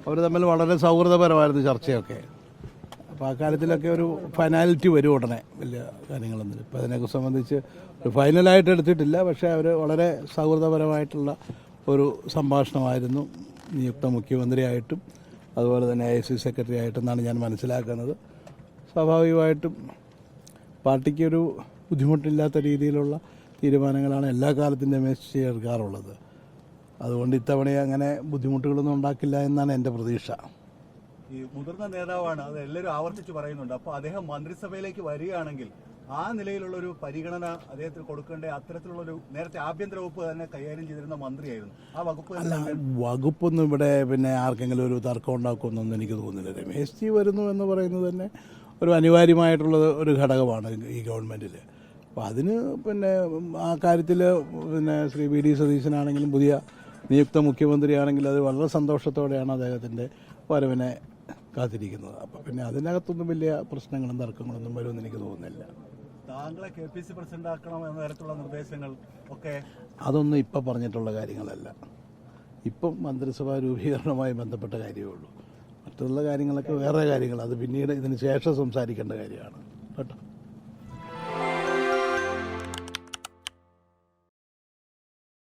അവർ തമ്മിൽ വളരെ സൗഹൃദപരമായിരുന്നു ചർച്ചയൊക്കെ. അപ്പോൾ ആ കാര്യത്തിലൊക്കെ ഒരു ഫൈനാലിറ്റി വരും ഉടനെ. വലിയ കാര്യങ്ങളൊന്നും ഇപ്പോൾ അതിനൊക്കെ സംബന്ധിച്ച് ഒരു ഫൈനലായിട്ട് എടുത്തിട്ടില്ല. പക്ഷേ അവർ വളരെ സൗഹൃദപരമായിട്ടുള്ള ഒരു സംഭാഷണമായിരുന്നു നിയുക്ത മുഖ്യമന്ത്രിയായിട്ടും അതുപോലെ തന്നെ IC സെക്രട്ടറി ആയിട്ടെന്നാണ് ഞാൻ മനസ്സിലാക്കുന്നത്. സ്വാഭാവികമായിട്ടും പാർട്ടിക്കൊരു ബുദ്ധിമുട്ടില്ലാത്ത രീതിയിലുള്ള തീരുമാനങ്ങളാണ് എല്ലാ കാലത്തും രമേശ് എടുക്കാറുള്ളത്. അതുകൊണ്ട് ഇത്തവണ അങ്ങനെ ബുദ്ധിമുട്ടുകളൊന്നും ഉണ്ടാക്കില്ല എന്നാണ് എൻ്റെ പ്രതീക്ഷ. ഈ മുതിർന്ന നേതാവാണ്, അത് എല്ലാവരും ആവർത്തിച്ച് പറയുന്നുണ്ട്. അപ്പോൾ അദ്ദേഹം മന്ത്രിസഭയിലേക്ക് വരികയാണെങ്കിൽ ആ നിലയിലുള്ള ഒരു പരിഗണന അദ്ദേഹത്തിന് കൊടുക്കേണ്ട അത്തരത്തിലുള്ളൊരു നേരത്തെ ആഭ്യന്തര വകുപ്പ് തന്നെ കൈകാര്യം ചെയ്തിരുന്ന മന്ത്രിയായിരുന്നു. ആ വകുപ്പൊന്നും ഇവിടെ ആർക്കെങ്കിലും ഒരു തർക്കം ഉണ്ടാക്കുമെന്നൊന്നും എനിക്ക് തോന്നുന്നില്ല. രമേശ് വരുന്നു എന്ന് പറയുന്നത് തന്നെ ഒരു അനിവാര്യമായിട്ടുള്ള ഒരു ഘടകമാണ് ഈ ഗവൺമെൻറ്റിൽ. അപ്പോൾ അതിന് ആ കാര്യത്തിൽ ശ്രീ VD സതീശനാണെങ്കിലും പുതിയ നിയുക്ത മുഖ്യമന്ത്രിയാണെങ്കിലും അത് വളരെ സന്തോഷത്തോടെയാണ് അദ്ദേഹത്തിൻ്റെ വരവിനെ കാത്തിരിക്കുന്നത്. അപ്പോൾ അതിനകത്തൊന്നും വലിയ പ്രശ്നങ്ങളും തർക്കങ്ങളൊന്നും വരുമെന്ന് എനിക്ക് തോന്നുന്നില്ല. താങ്കളെ KPC പ്രസിഡന്റ് ആക്കണം എന്ന തരത്തിലുള്ള നിർദ്ദേശങ്ങൾ ഒക്കെ അതൊന്നും ഇപ്പം പറഞ്ഞിട്ടുള്ള കാര്യങ്ങളല്ല. ഇപ്പം മന്ത്രിസഭാ രൂപീകരണവുമായി ബന്ധപ്പെട്ട കാര്യമേ ഉള്ളൂ. മറ്റുള്ള കാര്യങ്ങളൊക്കെ വേറെ കാര്യങ്ങൾ, അത് പിന്നീട് ഇതിന് ശേഷം സംസാരിക്കേണ്ട കാര്യമാണ് കേട്ടോ.